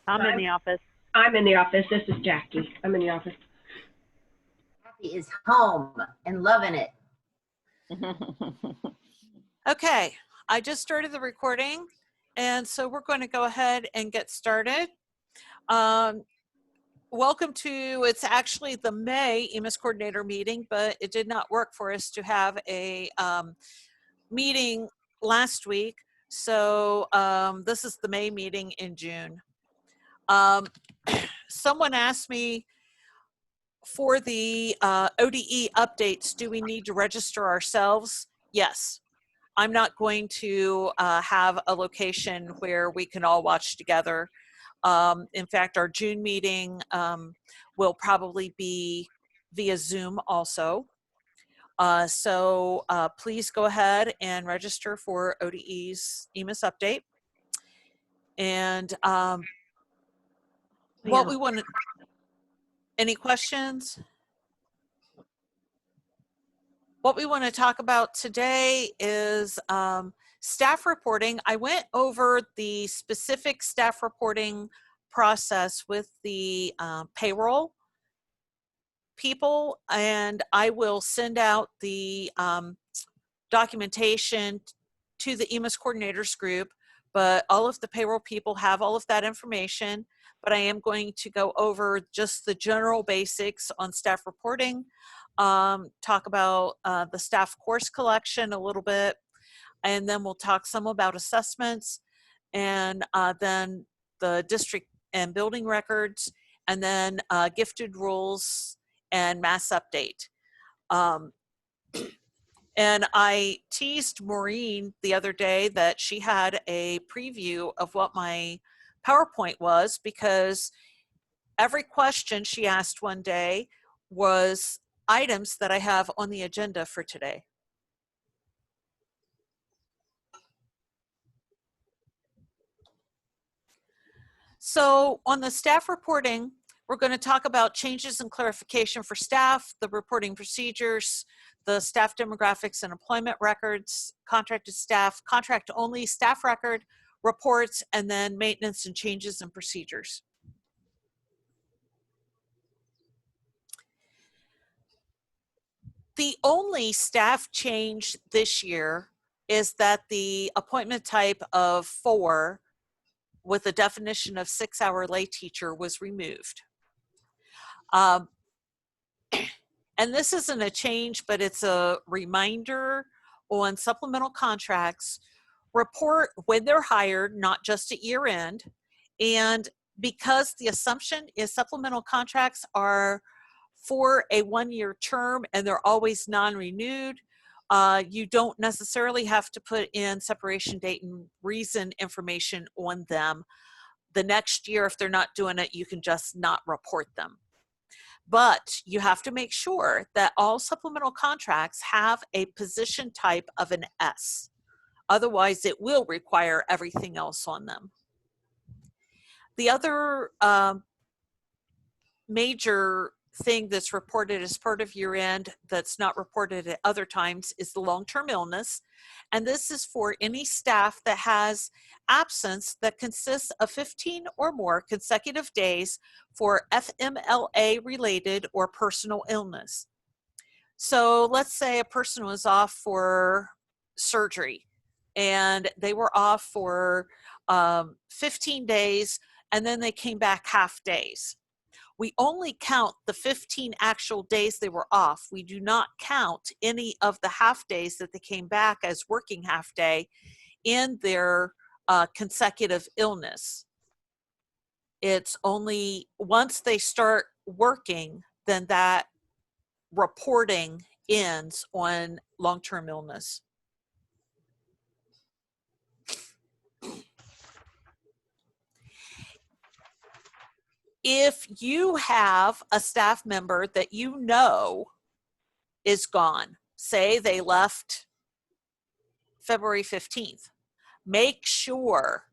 I'm in the office. I'm in the office. This is Jackie. I'm in the office. Jackie is home and loving it. Okay, I just started the recording, and so we're going to go ahead and get started. Welcome to, it's actually the May EMIS coordinator meeting, but it did not work for us to have a meeting last week. So this is the May meeting in June. Someone asked me for the ODE updates, do we need to register ourselves? Yes. I'm not going to have a location where we can all watch together. In fact, our June meeting will probably be via Zoom also. So please go ahead and register for ODE's EMIS update. And what we want to, any questions? What we want to talk about today is staff reporting. I went over the specific staff reporting process with the payroll people, and I will send out the documentation to the EMIS coordinators group, but all of the payroll people have all of that information, but I am going to go over just the general basics on staff reporting, talk about the staff course collection a little bit, and then we'll talk some about assessments, and then the district and building records, and then gifted rules and mass update. And I teased Maureen the other day that she had a preview of what my PowerPoint was, because every question she asked one day was items that I have on the agenda for today. So on the staff reporting, we're going to talk about changes and clarification for staff, the reporting procedures, the staff demographics and employment records, contracted staff, contract only staff record, reports, and then maintenance and changes and procedures. The only staff change this year is that the appointment type of 4 with the definition of 6-hour lay teacher was removed. And this isn't a change, but it's a reminder on supplemental contracts, report when they're hired, not just at year end. And because the assumption is supplemental contracts are for a 1-year term and they're always non-renewed, you don't necessarily have to put in separation date and reason information on them. The next year, if they're not doing it, you can just not report them. But you have to make sure that all supplemental contracts have a position type of an S. Otherwise, it will require everything else on them. The other major thing that's reported as part of year end that's not reported at other times is the long-term illness. And this is for any staff that has absence that consists of 15 or more consecutive days for FMLA related or personal illness. So let's say a person was off for surgery and they were off for 15 days and then they came back half days. We only count the 15 actual days they were off. We do not count any of the half days that they came back as working half day in their consecutive illness. It's only once they start working, then that reporting ends on long-term illness. If you have a staff member that you know is gone, say they left February 15th, make sure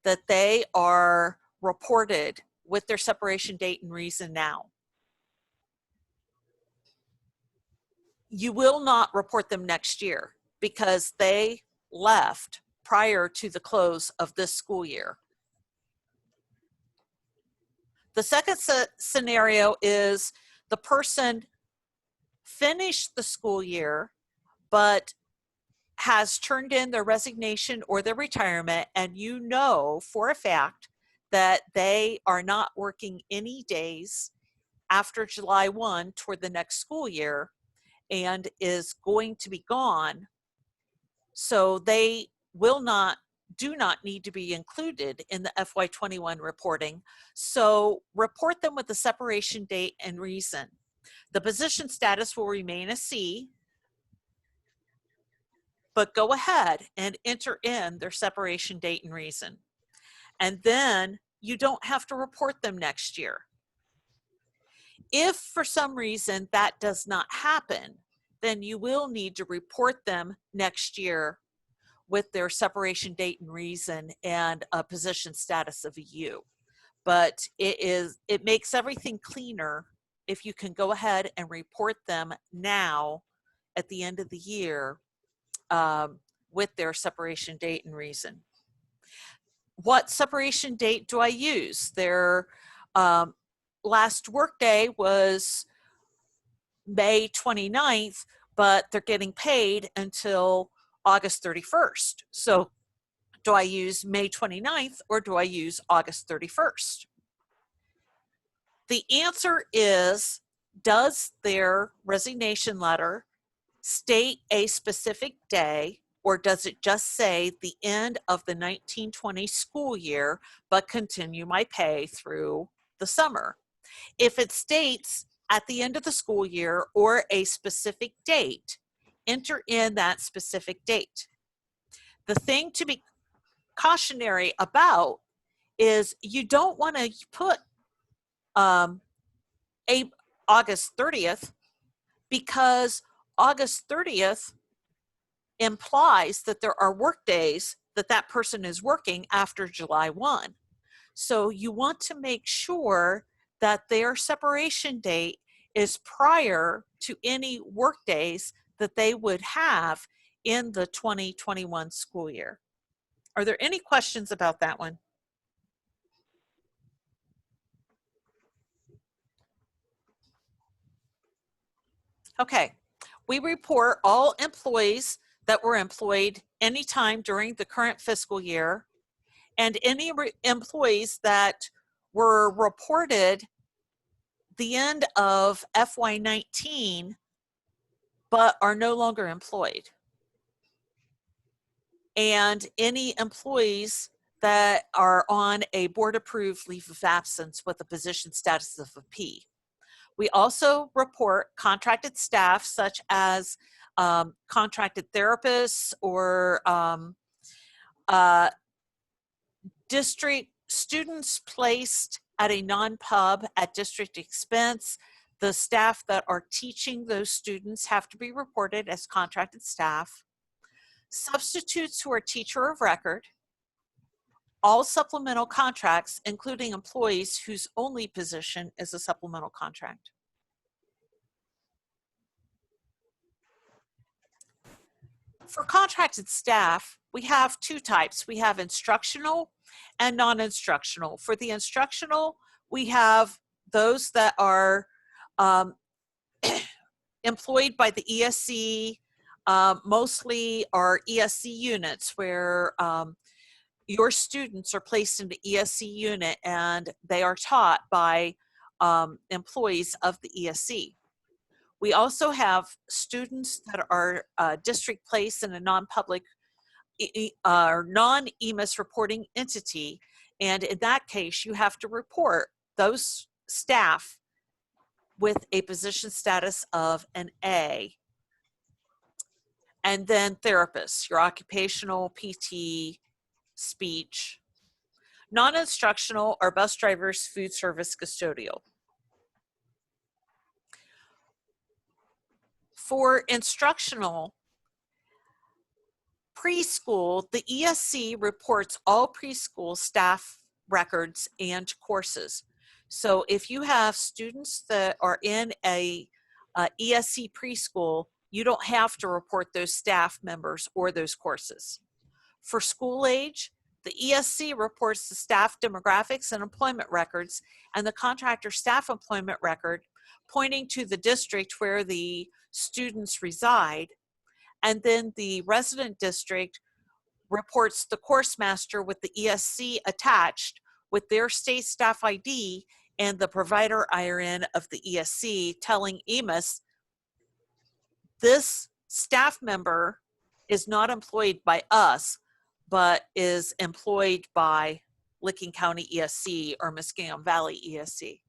that they are reported with their separation date and reason now. You will not report them next year because they left prior to the close of this school year. The second scenario is the person finished the school year, but has turned in their resignation or their retirement, and you know for a fact that they are not working any days after July 1 toward the next school year and is going to be gone. So they do not need to be included in the FY21 reporting. So report them with the separation date and reason. The position status will remain a C, but go ahead and enter in their separation date and reason. And then you don't have to report them next year. If for some reason that does not happen, then you will need to report them next year with their separation date and reason and a position status of a U. But it makes everything cleaner if you can go ahead and report them now at the end of the year with their separation date and reason. What separation date do I use? Their last workday was May 29th, but they're getting paid until August 31st. So do I use May 29th or do I use August 31st? The answer is, does their resignation letter state a specific day, or does it just say the end of the 1920 school year, but continue my pay through the summer? If it states at the end of the school year or a specific date, enter in that specific date. The thing to be cautionary about is you don't want to put August 30th, because August 30th implies that there are work days that that person is working after July 1. So you want to make sure that their separation date is prior to any work days that they would have in the 2021 school year. Are there any questions about that one? Okay, we report all employees that were employed anytime during the current fiscal year, and any employees that were reported the end of FY19 but are no longer employed, and any employees that are on a board-approved leave of absence with a position status of a P. We also report contracted staff such as contracted therapists or district students placed at a non-pub at district expense. The staff that are teaching those students have to be reported as contracted staff. Substitutes who are teacher of record. All supplemental contracts, including employees whose only position is a supplemental contract. For contracted staff, we have two types. We have instructional and non-instructional. For the instructional, we have those that are employed by the ESC, mostly are ESC units where your students are placed in the ESC unit and they are taught by employees of the ESC. We also have students that are district placed in a non-public or non-EMIS reporting entity, and in that case you have to report those staff with a position status of an A. And then therapists, your occupational, PT, speech. Non-instructional are bus drivers, food service, custodial. For instructional, preschool, the ESC reports all preschool staff records and courses. So if you have students that are in a ESC preschool, you don't have to report those staff members or those courses. For school age, The ESC reports the staff demographics and employment records, and the contractor staff employment record pointing to the district where the students reside. And then the resident district reports the course master with the ESC attached with their state staff ID and the provider IRN of the ESC telling EMIS this staff member is not employed by us, but is employed by Licking County ESC or Muskingum Valley ESC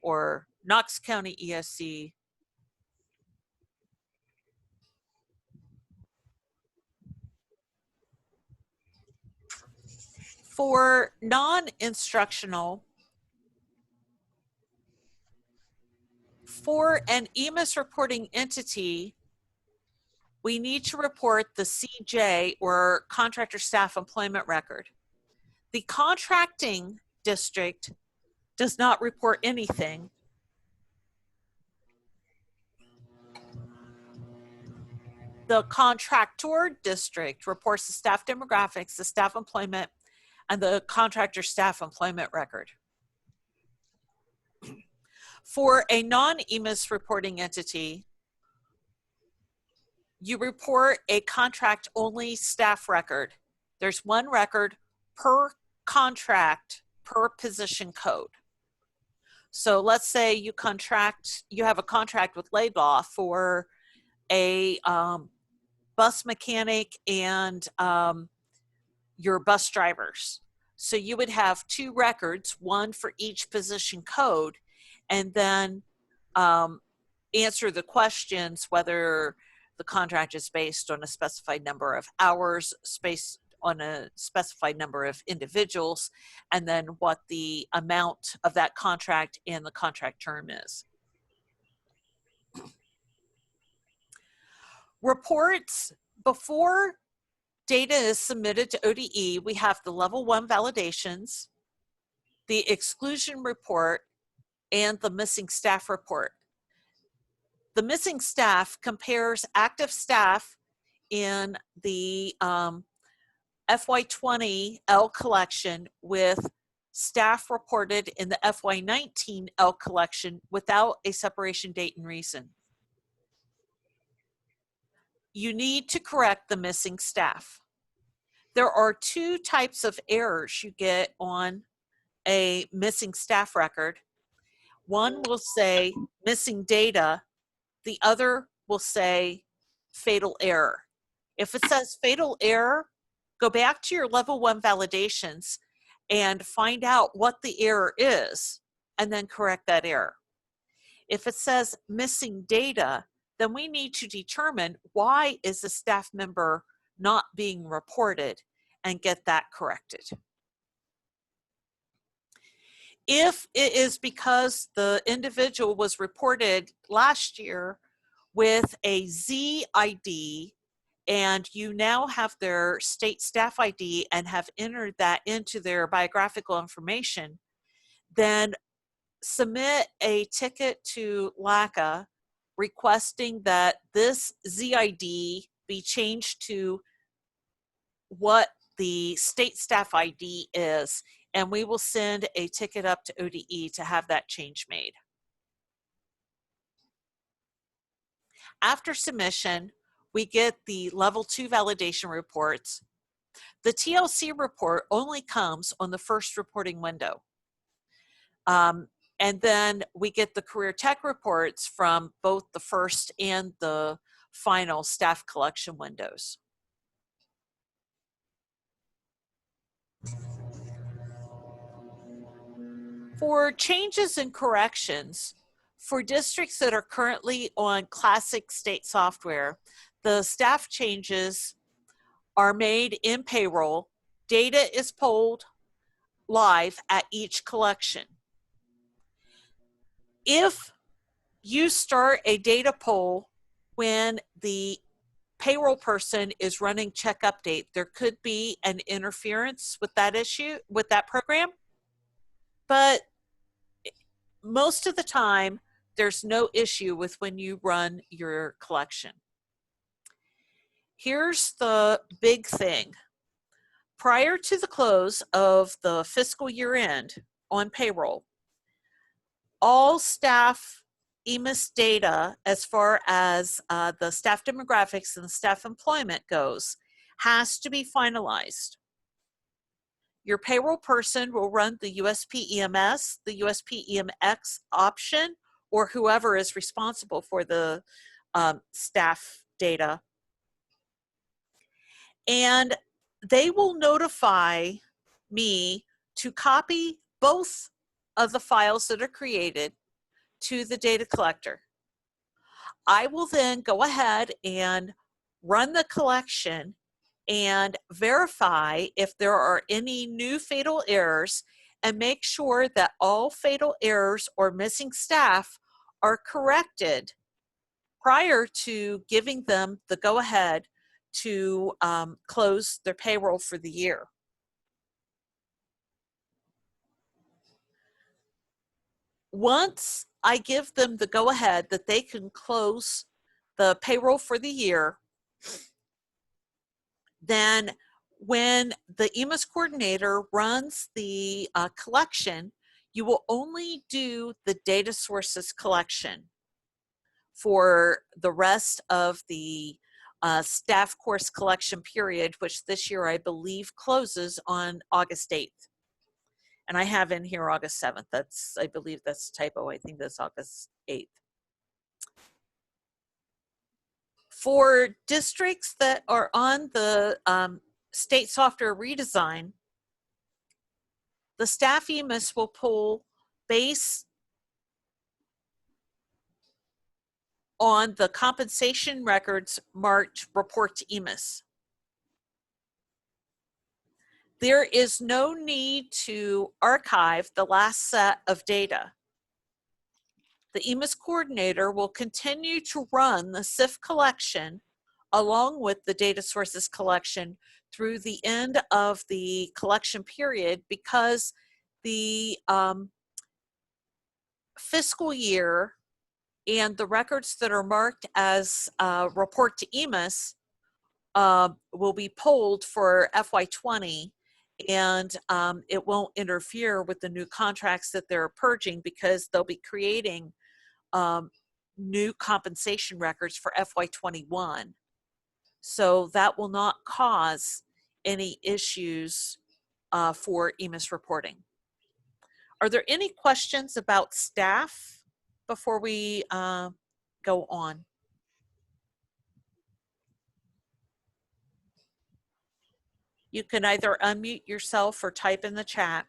or Knox County ESC. For non-instructional, for an EMIS reporting entity, we need to report the CJ or contractor staff employment record. The contracting district does not report anything. The contractor district reports the staff demographics, the staff employment, and the contractor staff employment record. For a non-EMIS reporting entity, you report a contract-only staff record. There's one record per contract per position code. So let's say you have a contract with Laidlaw for a bus mechanic and your bus drivers. So you would have two records, one for each position code, and then answer the questions whether the contract is based on a specified number of hours, based on a specified number of individuals, and then what the amount of that contract and the contract term is. Reports, before data is submitted to ODE, we have the level 1 validations, the exclusion report, and the missing staff report. The missing staff compares active staff in the FY20 L collection with staff reported in the FY19 L collection without a separation date and reason. You need to correct the missing staff. There are two types of errors you get on a missing staff record. One will say missing data, the other will say fatal error. If it says fatal error, go back to your level 1 validations and find out what the error is and then correct that error. If it says missing data, then we need to determine why is the staff member not being reported and get that corrected. If it is because the individual was reported last year with a Z ID and you now have their state staff ID and have entered that into their biographical information, then submit a ticket to LACA requesting that this ZID be changed to what the state staff ID is, and we will send a ticket up to ODE to have that change made. After submission, we get the level 2 validation reports. The TLC report only comes on the first reporting window. And then we get the career tech reports from both the first and the final staff collection windows. For changes and corrections, for districts that are currently on classic state software, the staff changes are made in payroll. Data is pulled live at each collection. If you start a data poll when the payroll person is running check update, there could be an interference with that issue, with that program. But most of the time, there's no issue with when you run your collection. Here's the big thing. prior to the close of the fiscal year end on payroll, all staff EMIS data, as far as the staff demographics and staff employment goes, has to be finalized. Your payroll person will run the USP EMS, the USP EMX option, or whoever is responsible for the staff data. And they will notify me to copy both of the files that are created to the data collector. I will then go ahead and run the collection and verify if there are any new fatal errors and make sure that all fatal errors or missing staff are corrected prior to giving them the go-ahead to close their payroll for the year. Once I give them the go-ahead that they can close the payroll for the year, then when the EMIS coordinator runs the collection, you will only do the data sources collection for the rest of the staff course collection period, which this year I believe closes on August 8th. And I have in here August 7th. I believe that's a typo. I think that's August 8th. For districts that are on the state software redesign, the staff EMIS will pull based on the compensation records marked report to EMIS. There is no need to archive the last set of data. The EMIS coordinator will continue to run the SIF collection along with the data sources collection through the end of the collection period, because the fiscal year and the records that are marked as report to EMIS will be pulled for FY20, and it won't interfere with the new contracts that they're purging, because they'll be creating new compensation records for FY21. So that will not cause any issues for EMIS reporting. Are there any questions about staff before we go on? You can either unmute yourself or type in the chat.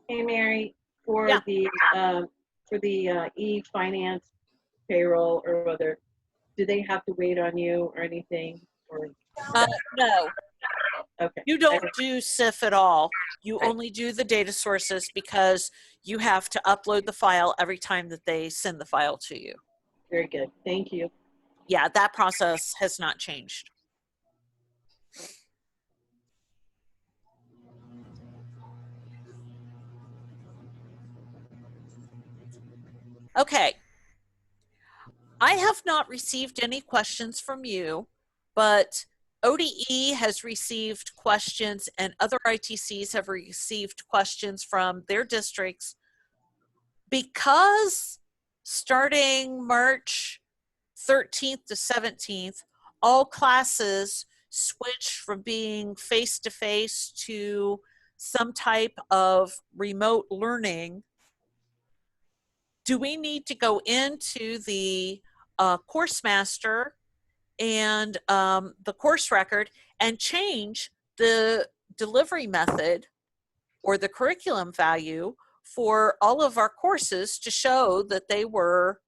Hey, Mary, for Yeah. the e-finance payroll or whether, do they have to wait on you or anything? Or No, okay, you don't do SIF at all. You Right. only do the data sources because you have to upload the file every time that they send the file to you. very good. Thank you. Yeah, that process has not changed. Okay. I have not received any questions from you, but ODE has received questions and other ITCs have received questions from their districts, because starting March 13th to 17th, all classes switch from being face-to-face to some type of remote learning. Do we need to go into the course master and the course record and change the delivery method or the curriculum value for all of our courses to show that they were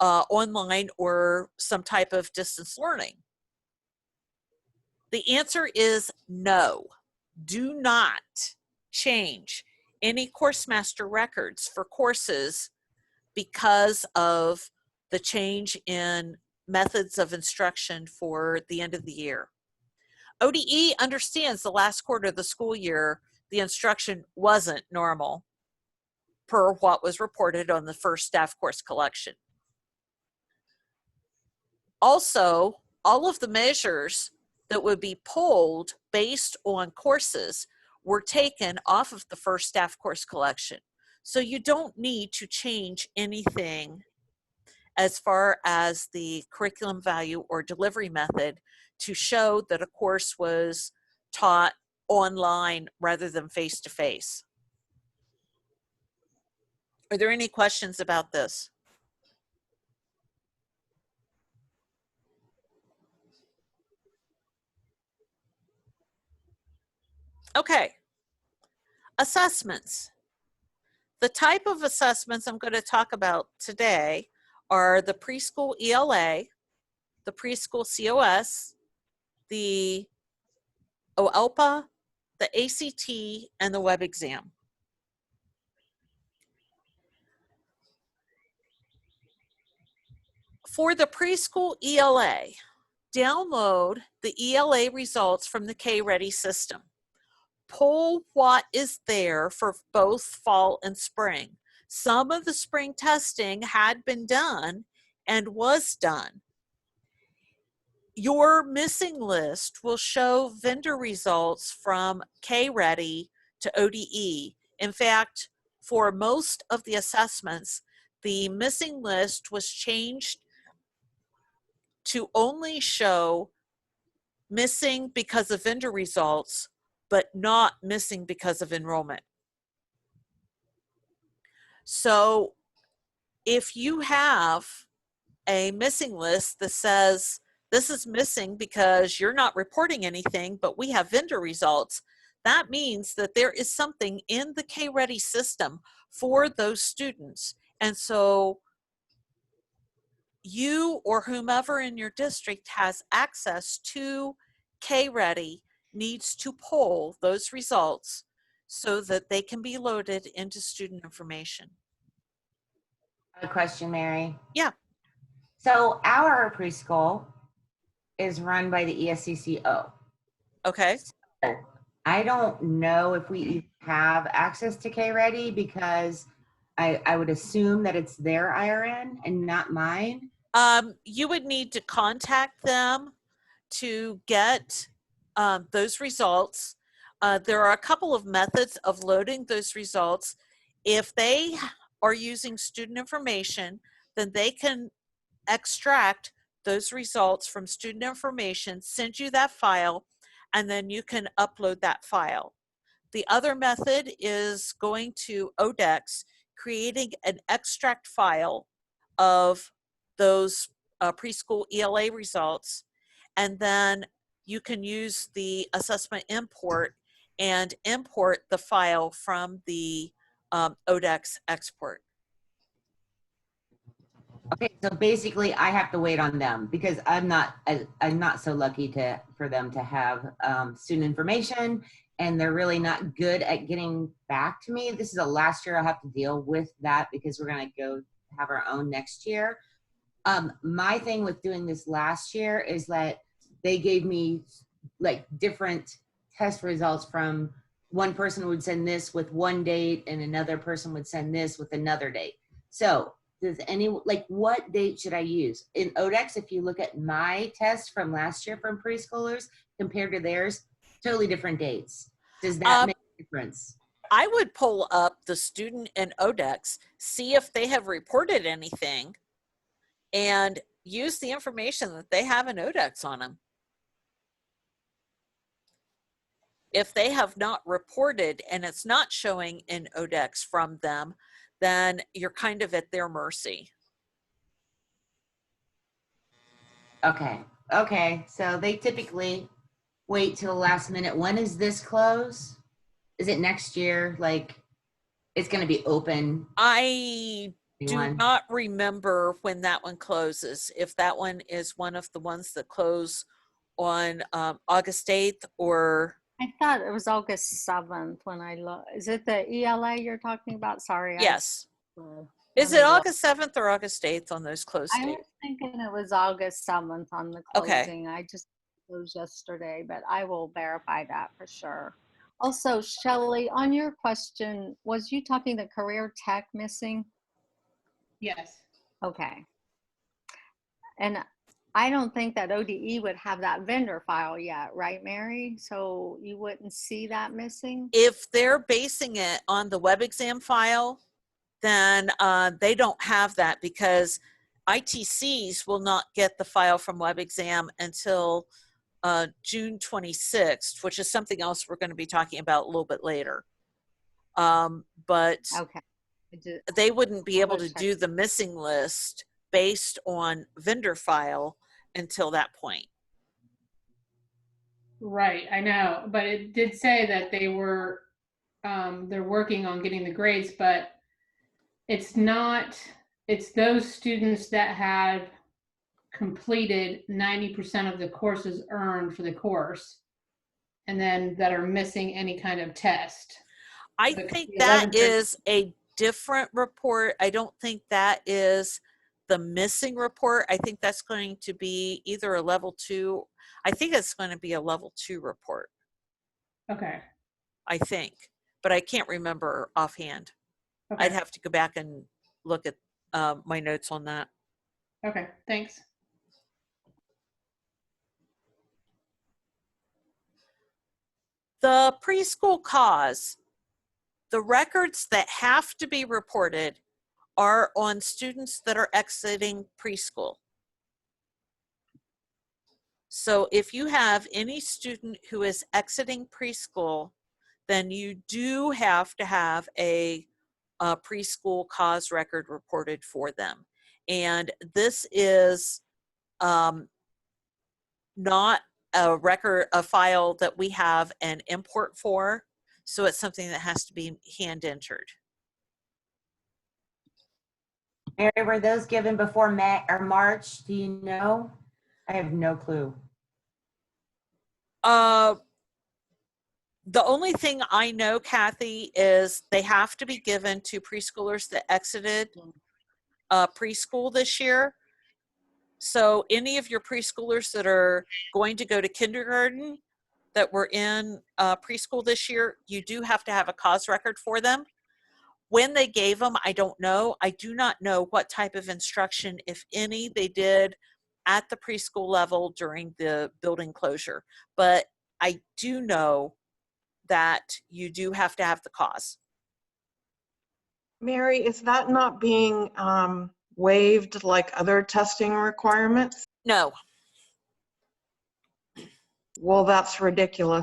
online or some type of distance learning? The answer is no. Do not change any course master records for courses because of the change in methods of instruction for the end of the year. ODE understands the last quarter of the school year, the instruction wasn't normal per what was reported on the first staff course collection. Also, all of the measures that would be pulled based on courses were taken off of the first staff course collection. So you don't need to change anything as far as the curriculum value or delivery method to show that a course was taught online rather than face-to-face. Are there any questions about this? Okay, assessments. The type of assessments I'm going to talk about today are the preschool ELA, the preschool COS, the OELPA, the ACT, and the web exam. For the preschool ELA, download the ELA results from the K-Ready system. Pull what is there for both fall and spring. Some of the spring testing had been done and was done. Your missing list will show vendor results from K-Ready to ODE. In fact, for most of the assessments, the missing list was changed to only show missing because of vendor results, but not missing because of enrollment. So if you have a missing list that says this is missing because you're not reporting anything, but we have vendor results, that means that there is something in the K-Ready system for those students. And so you or whomever in your district has access to K-Ready needs to pull those results so that they can be loaded into student information. A question, Mary. Yeah. So our preschool is run by the ESCCO. Okay. So I don't know if we have access to K-Ready because I would assume that it's their IRN and not mine. You would need to contact them to get those results. There are a couple of methods of loading those results. If they are using student information, then they can extract those results from student information, send you that file, and then you can upload that file. The other method is going to ODEX, creating an extract file of those preschool ELA results, and then you can use the assessment import and import the file from the ODEX export. Okay, so basically I have to wait on them because I'm not so lucky for them to have student information, and they're really not good at getting back to me. This is the last year I'll have to deal with that because we're gonna go have our own next year. My thing with doing this last year is that they gave me like different test results from one person would send this with one date and another person would send this with another date. So does what date should I use? In ODEX, if you look at my test from last year from preschoolers compared to theirs, totally different dates. Does that make a difference? I would pull up the student in ODEX, see if they have reported anything, and use the information that they have in ODEX on them. If they have not reported and it's not showing in ODEX from them, then you're kind of at their mercy. Okay. So they typically wait till the last minute. When is this close? Is it next year? Like it's going to be open? I do not remember when that one closes. If that one is one of the ones that close on August 8th or... I thought it was August 7th when I looked. Is it the ELA you're talking about? Sorry. Yes. Is it August 7th or August 8th on those close dates? I was thinking it was August 7th on the closing. Okay. I just closed yesterday, but I will verify that for sure. Also, Shelley, on your question, was you talking the career tech missing? Yes. Okay. And I don't think that ODE would have that vendor file yet, right, Mary? So you wouldn't see that missing? If they're basing it on the web exam file, then they don't have that because ITCs will not get the file from web exam until June 26th, which is something else we're going to be talking about a little bit later. But Okay. they wouldn't be I able will to check. do the missing list based on vendor file until that point. Right, I know, but it did say that they were, they're working on getting the grades, but it's not, it's those students that have completed 90% of the courses earned for the course, and then that are missing any kind of test. I The think 11th that grade- is a different report. I don't think that is the missing report. I think that's going to be either a level 2. I think it's going to be a level 2 report. Okay, I think, but I can't remember offhand. okay, I'd have to go back and look at my notes on that. okay, thanks. The preschool cause, the records that have to be reported are on students that are exiting preschool. So if you have any student who is exiting preschool, then you do have to have a preschool cause record reported for them. And this is not a record, a file that we have an import for. So it's something that has to be hand entered. Mary, were those given before May or March? Do you know? I have no clue. The only thing I know, Kathy, is they have to be given to preschoolers that exited preschool this year. So any of your preschoolers that are going to go to kindergarten that were in preschool this year, you do have to have a cause record for them. When they gave them, I don't know. I do not know what type of instruction, if any, they did at the preschool level during the building closure. But I do know that you do have to have the cause. Mary, is that not being waived like other testing requirements? No. Well, that's ridiculous.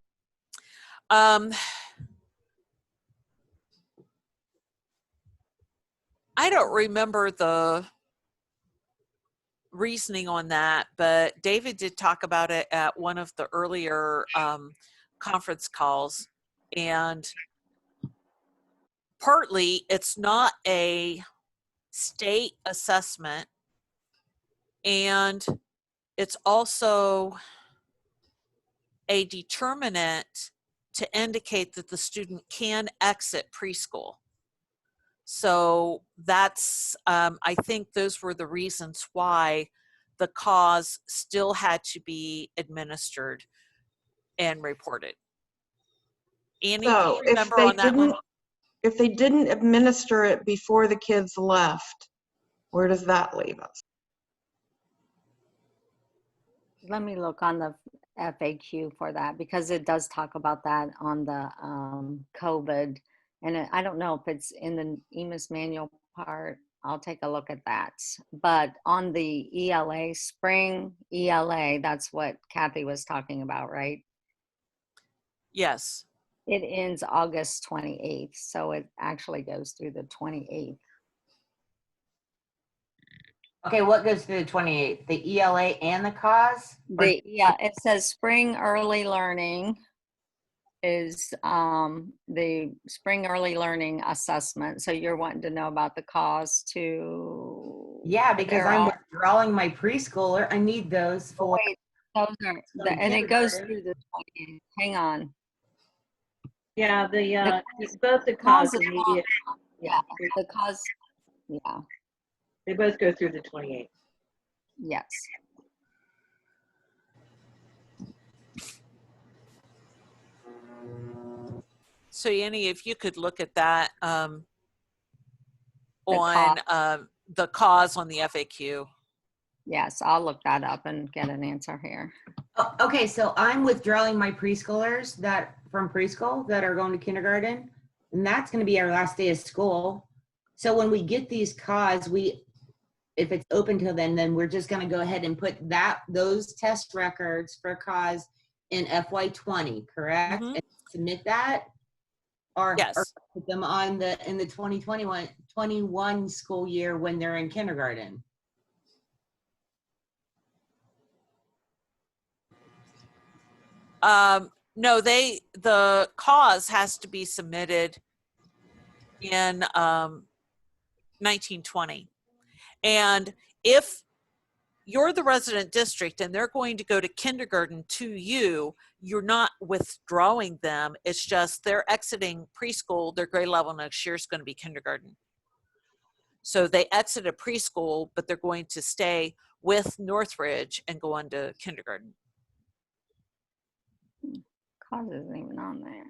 I don't remember the reasoning on that, but David did talk about it at one of the earlier conference calls. And partly it's not a state assessment, and it's also a determinant to indicate that the student can exit preschool. So that's, I think those were the reasons why the cause still had to be administered and reported. Annie, do So you remember on that one? if they didn't administer it before the kids left, where does that leave us? Let me look on the FAQ for that because it does talk about that on the COVID. And I don't know if it's in the EMIS manual part. I'll take a look at that. But on the ELA, spring ELA, that's what Kathy was talking about, right? Yes. It ends August 28th. So it actually goes through the 28th. Okay, what goes through the 28th? The ELA and the cause? Or- Yeah, it says spring early learning is the spring early learning assessment. So you're wanting to know about the cause to. Yeah, because there I'm are- withdrawing my preschooler. I need those for. Wait, those are and it goes through the 20th. Hang on. Yeah, both the cause and the, Yeah, the cause. Yeah. they both go through the 28th. Yes. So Annie, if you could look at that on cause. the cause on the FAQ. Yes, I'll look that up and get an answer here. Oh, okay, so I'm withdrawing my preschoolers that from preschool that are going to kindergarten, and that's going to be our last day of school. So when we get these CAWs, if it's open till then we're just going to go ahead and put those test records for CAWs in FY20, correct? Mhm. And submit that, or Yes. put them on in the 2021 school year when they're in kindergarten. No, the cause has to be submitted in 1920. And if you're the resident district and they're going to go to kindergarten to you, you're not withdrawing them. It's just they're exiting preschool. Their grade level next year is going to be kindergarten. So they exited preschool, but they're going to stay with Northridge and go on to kindergarten. Cause isn't even on there.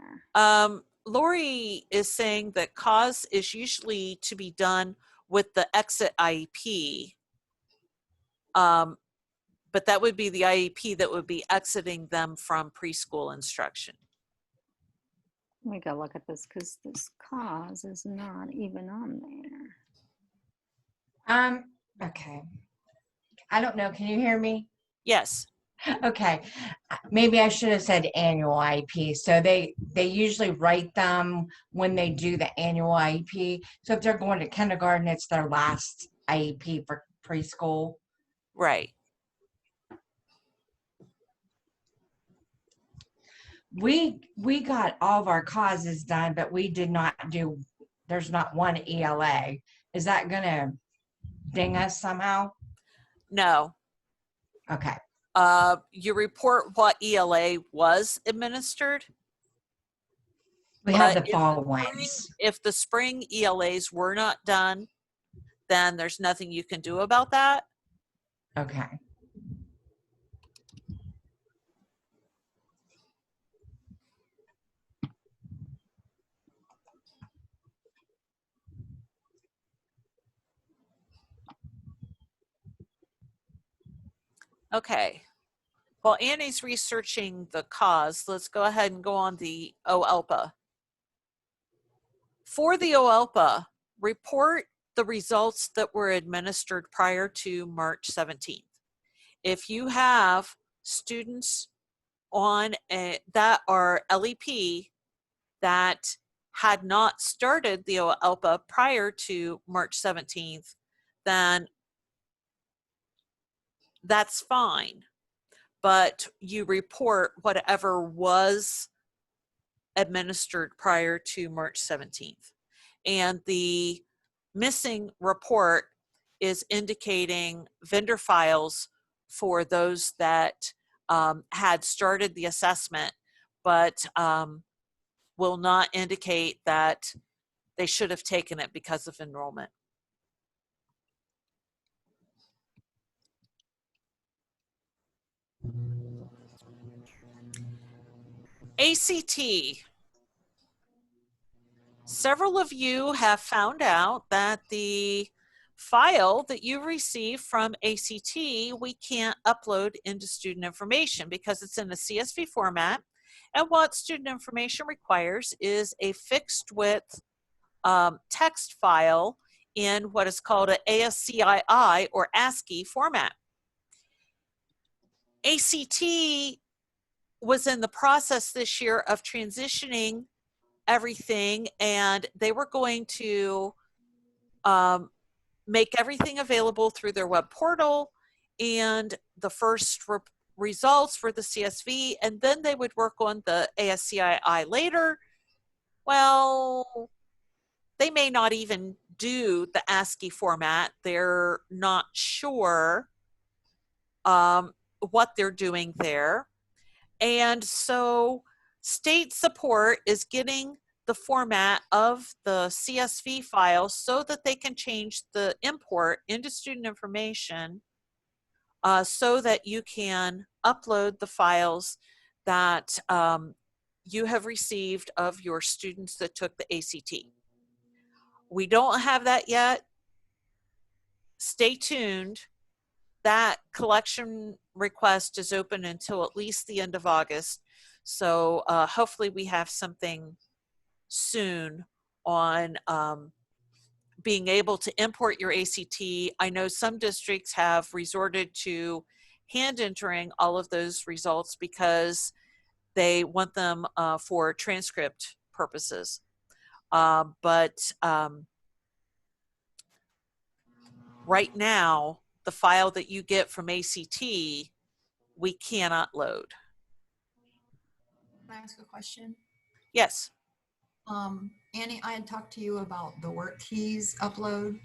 Lori is saying that cause is usually to be done with the exit IEP. But that would be the IEP that would be exiting them from preschool instruction. Let me go look at this because this cause is not even on there. Okay. I don't know. Can you hear me? Yes. Okay. Maybe I should have said annual IEP. So they usually write them when they do the annual IEP. So if they're going to kindergarten, it's their last IEP for preschool. Right. We got all of our causes done, but we did not do, there's not one ELA. Is that gonna ding us somehow? No. Okay. You report what ELA was administered. We have the But fall ones. if the spring ELAs were not done, then there's nothing you can do about that. Okay. Okay. While Annie's researching the cause, let's go ahead and go on the OELPA. For the OELPA, report the results that were administered prior to March 17th. If you have students on that are LEP that had not started the OELPA prior to March 17th, then that's fine. But you report whatever was administered prior to March 17th. And the missing report is indicating vendor files for those that had started the assessment, but will not indicate that they should have taken it because of enrollment. ACT. Several of you have found out that the file that you receive from ACT, we can't upload into student information because it's in a CSV format. And what student information requires is a fixed width text file in what is called an ASCII or ASCII format. ACT was in the process this year of transitioning everything, and they were going to make everything available through their web portal and the first results for the CSV, and then they would work on the ASCII later. Well, they may not even do the ASCII format. They're not sure what they're doing there. And so state support is getting the format of the CSV file so that they can change the import into student information so that you can upload the files that you have received of your students that took the ACT. We don't have that yet. Stay tuned. that collection request is open until at least the end of August. So hopefully we have something soon on being able to import your ACT. I know some districts have resorted to hand entering all of those results because they want them for transcript purposes. But right now, the file that you get from ACT, we cannot load. Can I ask a question? Yes. Annie, I had talked to you about the work keys upload.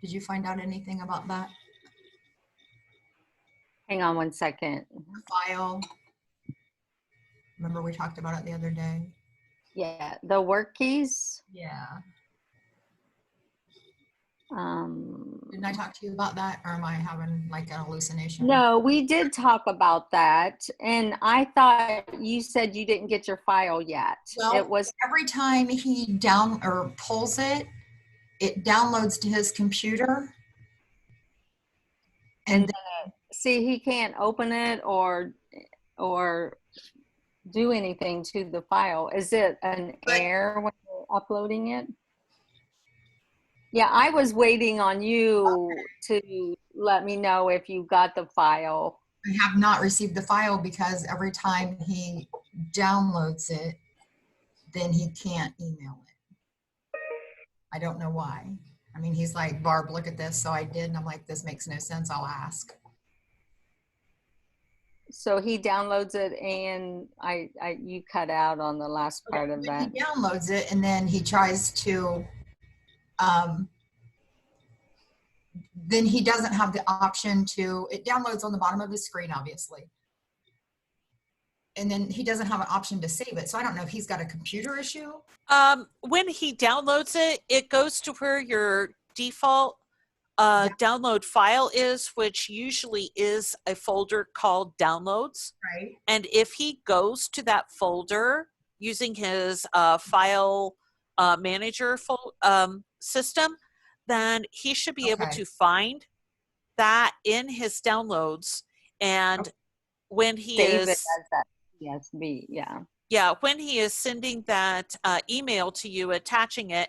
Did you find out anything about that? Hang on one second. The file. Remember we talked about it the other day? Yeah, the work keys. Yeah. Didn't I Um, talk to you about that, or am I having like an hallucination? no, we did talk about that, and I thought you said you didn't get your file yet. Well, It was every time he down or pulls it, it downloads to his computer. And then, see, he can't open it or do anything to the file. Is it an error when you're uploading it? Yeah, I was waiting on you to let me know if you got the file. I have not received the file because every time he downloads it, then he can't email it. I don't know why. I mean, he's like, Barb, look at this. So I did. And I'm like, this makes no sense. I'll ask. So he downloads it and you cut out on the last part of that. He downloads it and then he tries to, then he doesn't have the option to, it downloads on the bottom of the screen, obviously. And then he doesn't have an option to save it. So I don't know if he's got a computer issue. When he downloads it, it goes to where your default download file is, which usually is a folder called downloads. Right. And if he goes to that folder using his file manager system, then he should be able to find that in his downloads. And when he Save is it as that CSV, yeah. Yeah, when he is sending that email to you, attaching it,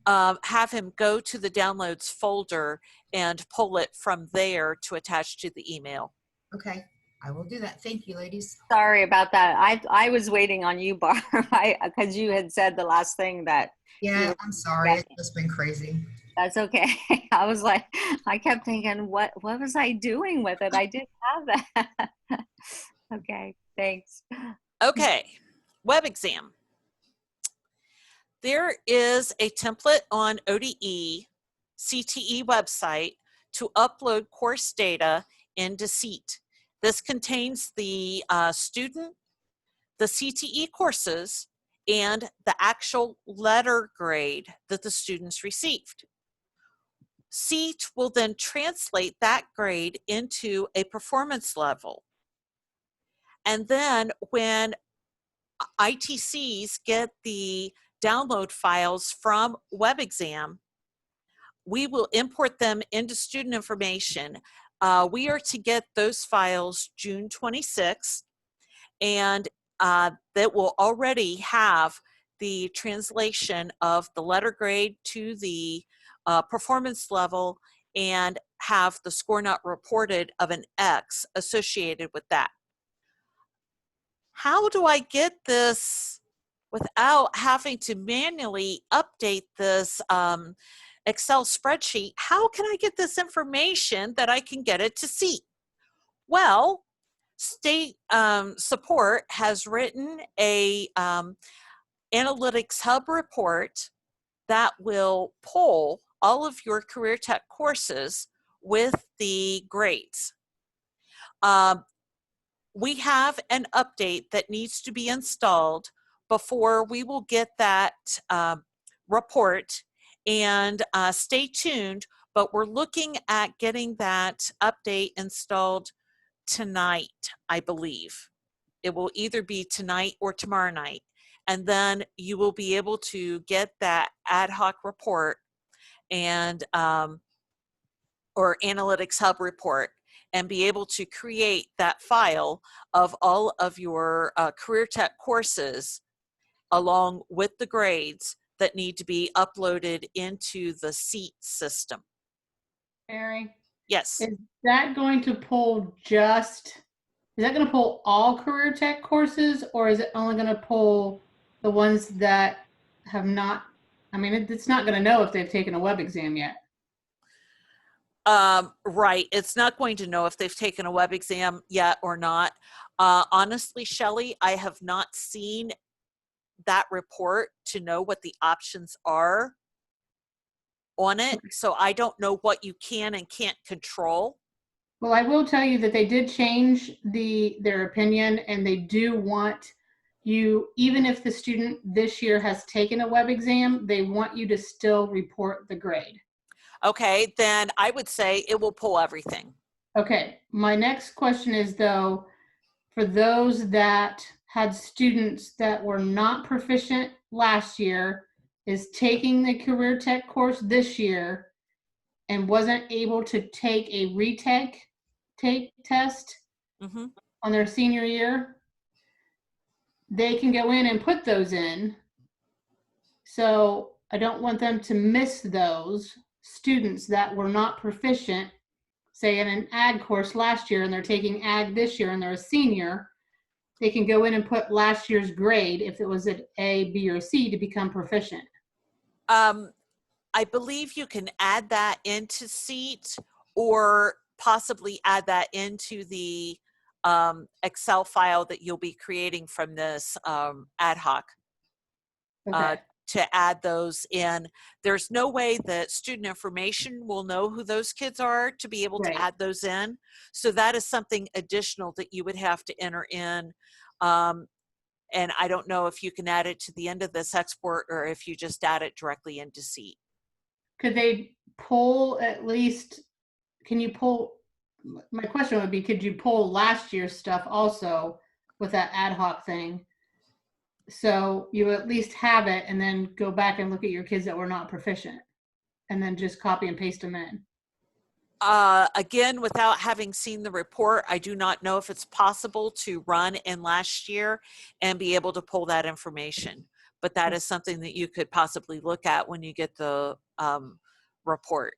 have him go to the downloads folder and pull it from there to attach to the email. Okay, I will do that. Thank you, ladies. Sorry about that. I was waiting on you, Barb, because you had said the last thing that. Yeah, I'm sorry. It's just been crazy. That's okay. I was like, I kept thinking, what was I doing with it? I didn't have that. Okay, thanks. Okay, web exam. There is a template on ODE CTE website to upload course data into SEAT. This contains the student, the CTE courses, and the actual letter grade that the students received. SEAT will then translate that grade into a performance level. And then when ITCs get the download files from WebExam, we will import them into student information. We are to get those files June 26th, and that will already have the translation of the letter grade to the performance level and have the score not reported of an X associated with that. How do I get this without having to manually update this Excel spreadsheet? How can I get this information that I can get it to SEAT? Well, state support has written a analytics hub report that will pull all of your career tech courses with the grades. We have an update that needs to be installed before we will get that report, and stay tuned, but we're looking at getting that update installed tonight, I believe. It will either be tonight or tomorrow night, and then you will be able to get that ad hoc report and or analytics hub report, and be able to create that file of all of your career tech courses along with the grades that need to be uploaded into the SEAT system. Mary, Yes. is that going to pull is that going to pull all career tech courses, or is it only going to pull the ones that have not, I mean, it's not going to know if they've taken a web exam yet. Right. It's not going to know if they've taken a web exam yet or not. Honestly, Shelley, I have not seen that report to know what the options are on it. So I don't know what you can and can't control. Well, I will tell you that they did change their opinion, and they do want you, even if the student this year has taken a web exam, they want you to still report the grade. Okay, then I would say it will pull everything. Okay, my next question is though, for those that had students that were not proficient last year, is taking the career tech course this year and wasn't able to take a retake test Mm-hmm. on their senior year, they can go in and put those in. So I don't want them to miss those students that were not proficient, say in an ag course last year, and they're taking ag this year and they're a senior. They can go in and put last year's grade, if it was at A, B, or C, to become proficient. I believe you can add that into SEAT, or possibly add that into the Excel file that you'll be creating from this ad hoc. Okay. To add those in. There's no way that student information will know who those kids are to be able Right. to add those in. So that is something additional that you would have to enter in. And I don't know if you can add it to the end of this export or if you just add it directly into SEAT. Could they pull at least, can you pull, my question would be, could you pull last year's stuff also with that ad hoc thing? So you at least have it, and then go back and look at your kids that were not proficient, and then just copy and paste them in. Again, without having seen the report, I do not know if it's possible to run in last year and be able to pull that information. But that is something that you could possibly look at when you get the report.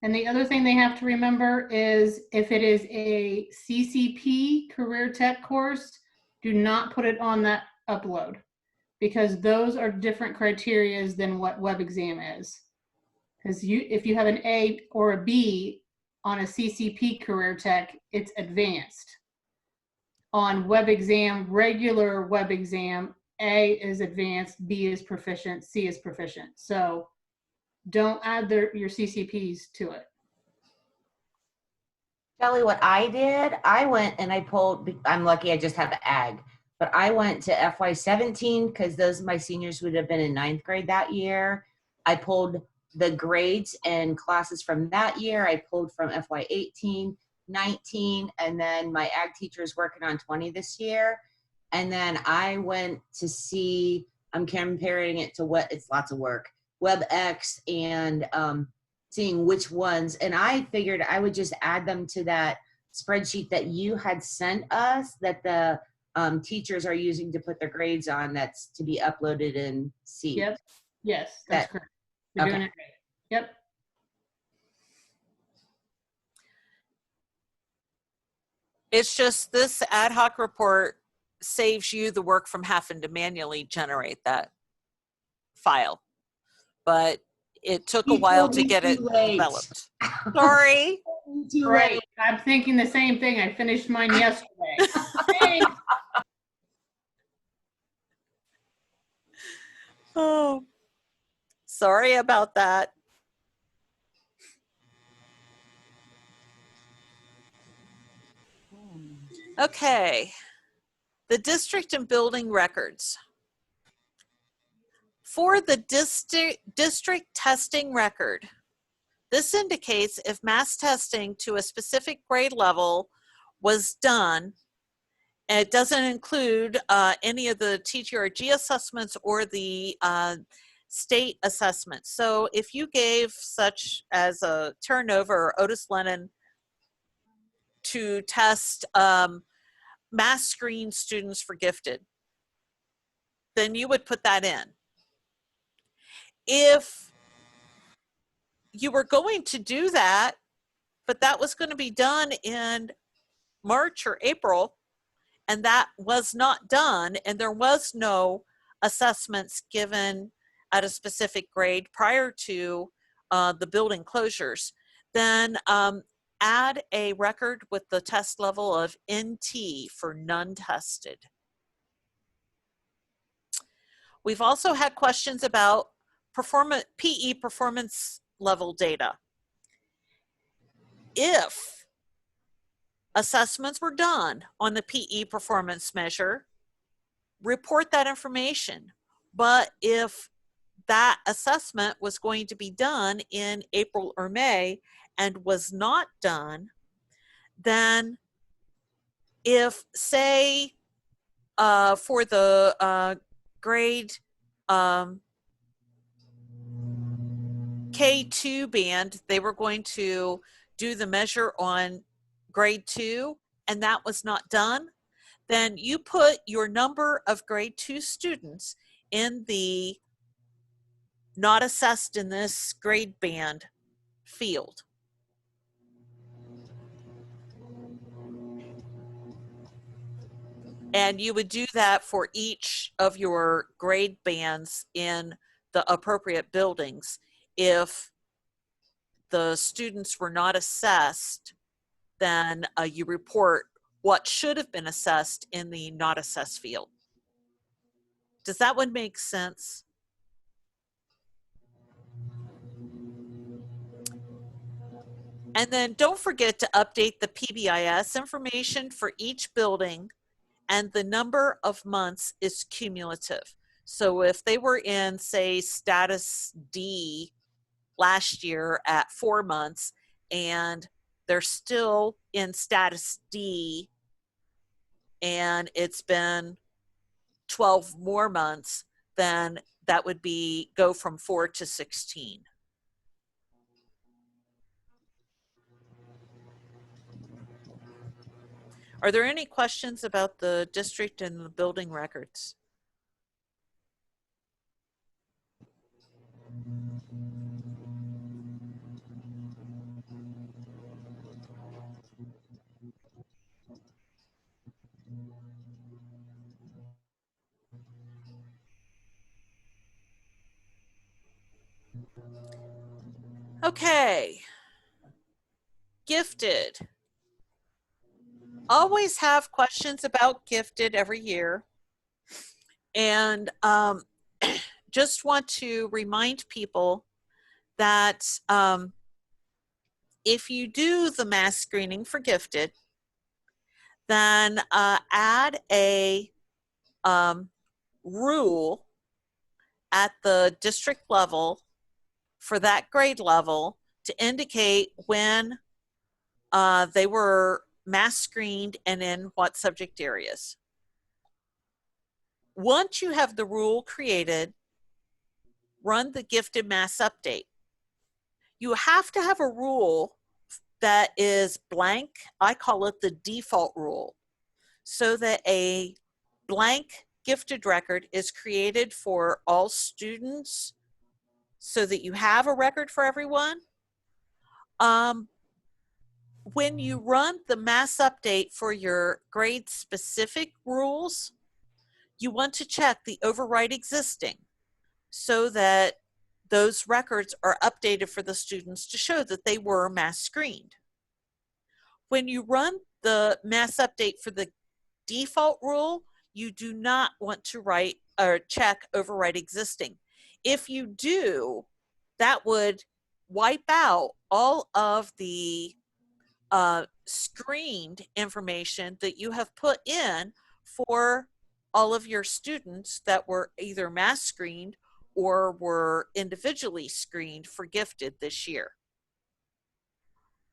And the other thing they have to remember is, if it is a CCP career tech course, do not put it on that upload, because those are different criterias than what web exam is. Because if you have an A or a B on a CCP career tech, it's advanced. On web exam, regular web exam, A is advanced, B is proficient, C is proficient. So don't add your CCPs to it. Kelly, what I did, I went and I pulled, I'm lucky I just have the ag, but I went to FY17 because those of my seniors would have been in 9th grade that year. I pulled the grades and classes from that year. I pulled from FY18, 19, and then my ag teacher is working on 20 this year. And then I went to see, I'm comparing it to what, it's lots of work, WebEx, and seeing which ones. And I figured I would just add them to that spreadsheet that you had sent us, that the teachers are using to put their grades on, that's to be uploaded in SEAT. Yep. Yes, that's correct. You're okay. doing it right. Yep. It's just this ad hoc report saves you the work from having to manually generate that file. But it took a while to get it developed. Sorry. Too Right. late. I'm thinking the same thing. I finished mine yesterday. Thanks. Oh, sorry about that. Okay. The district and building records. For the district testing record, this indicates if mass testing to a specific grade level was done. It doesn't include any of the TTRG assessments or the state assessments. So if you gave such as a turnover or Otis Lennon to test mass screen students for gifted, then you would put that in. If you were going to do that, but that was going to be done in March or April, and that was not done, and there was no assessments given at a specific grade prior to the building closures, then add a record with the test level of NT for none tested. We've also had questions about PE performance level data. If assessments were done on the PE performance measure, report that information. But if that assessment was going to be done in April or May and was not done, then if, say, for the grade K2 band, they were going to do the measure on grade 2 and that was not done, then you put your number of grade 2 students in the not assessed in this grade band field. And you would do that for each of your grade bands in the appropriate buildings. If the students were not assessed, then you report what should have been assessed in the not assessed field. Does that one make sense? And then don't forget to update the PBIS information for each building, and the number of months is cumulative. So if they were in, say, status D last year at 4 months, and they're still in status D, and it's been 12 more months, then that would be go from 4 to 16. Are there any questions about the district and the building records? Okay. Gifted. Always have questions about gifted every year. And just want to remind people that if you do the mass screening for gifted, then add a rule at the district level for that grade level to indicate when they were mass screened and in what subject areas. Once you have the rule created, run the gifted mass update. You have to have a rule that is blank. I call it the default rule, so that a blank gifted record is created for all students so that you have a record for everyone. When you run the mass update for your grade specific rules, you want to check the override existing so that those records are updated for the students to show that they were mass screened. When you run the mass update for the default rule, you do not want to write or check override existing. If you do, that would wipe out all of the screened information that you have put in for all of your students that were either mass screened or were individually screened for gifted this year.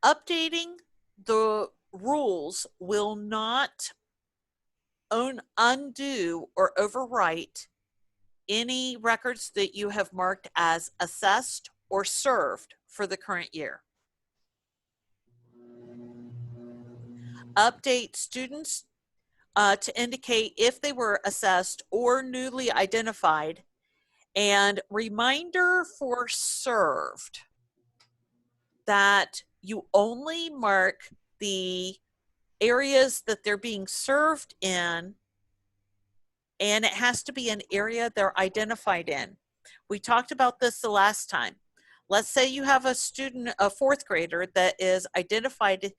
Updating the rules will not undo or overwrite any records that you have marked as assessed or served for the current year. update students to indicate if they were assessed or newly identified. And reminder for served that you only mark the areas that they're being served in, and it has to be an area they're identified in. We talked about this the last time. Let's say you have a student, a fourth grader, that is identified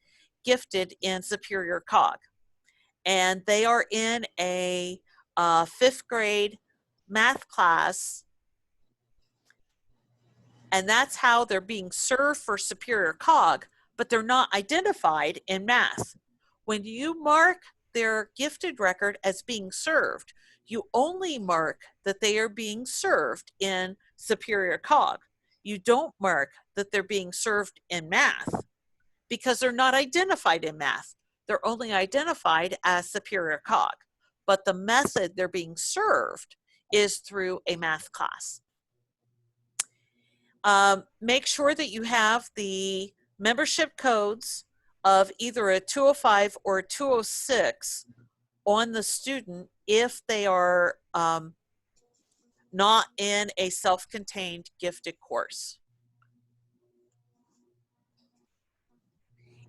gifted in Superior Cog, and they are in a fifth grade math class, and that's how they're being served for Superior Cog, but they're not identified in math. When you mark their gifted record as being served, you only mark that they are being served in Superior Cog. You don't mark that they're being served in math because they're not identified in math. They're only identified as Superior Cog, but the method they're being served is through a math class. Make sure that you have the membership codes of either a 205 or a 206 on the student if they are not in a self-contained gifted course.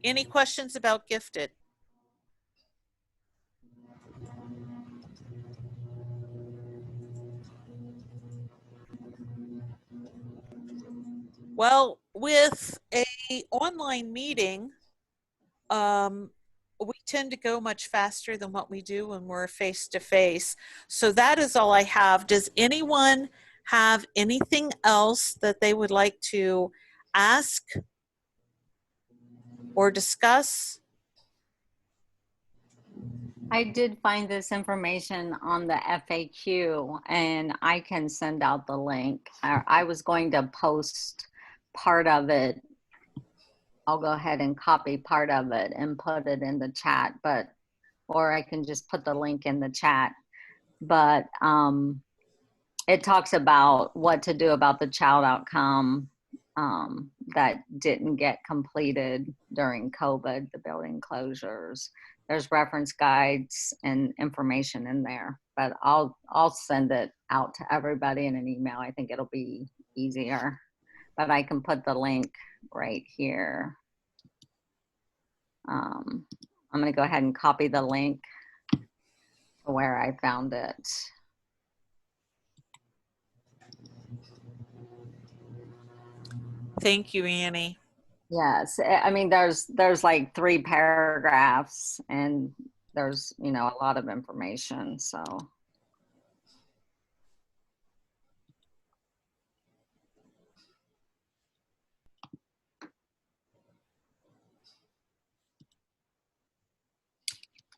Any questions about gifted? Well, with a online meeting, we tend to go much faster than what we do when we're face to face. So that is all I have. Does anyone have anything else that they would like to ask or discuss? I did find this information on the FAQ, and I can send out the link. I was going to post part of it. I'll go ahead and copy part of it and put it in the chat, or I can just put the link in the chat. But it talks about what to do about the child outcome that didn't get completed during COVID, the building closures. There's reference guides and information in there, but I'll send it out to everybody in an email. I think it'll be easier, but I can put the link right here. I'm going to go ahead and copy the link to where I found it. Thank you, Annie. Yes, I mean, there's like 3 paragraphs, and there's, you know, a lot of information, so.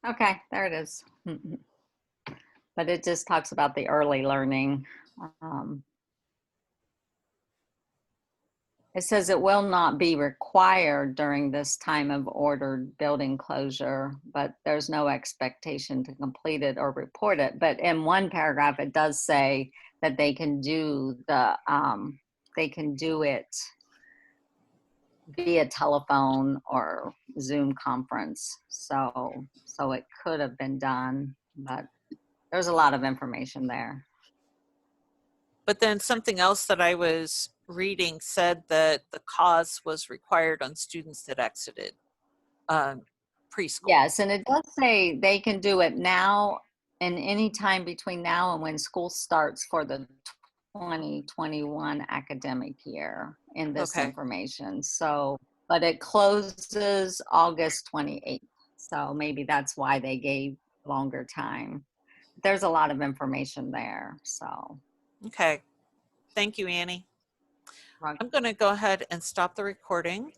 Okay, there it is. But it just talks about the early learning. It says it will not be required during this time of ordered building closure, but there's no expectation to complete it or report it. But in one paragraph, it does say that they can do it via telephone or Zoom conference. So it could have been done, but there's a lot of information there. But then something else that I was reading said that the cause was required on students that exited preschool. Yes, and it does say they can do it now and any time between now and when school starts for the 2021 academic year in this information. So, but it closes August 28th. So maybe that's why they gave longer time. There's a lot of information there, so. Okay, thank you, Annie. I'm going to go ahead and stop the recording.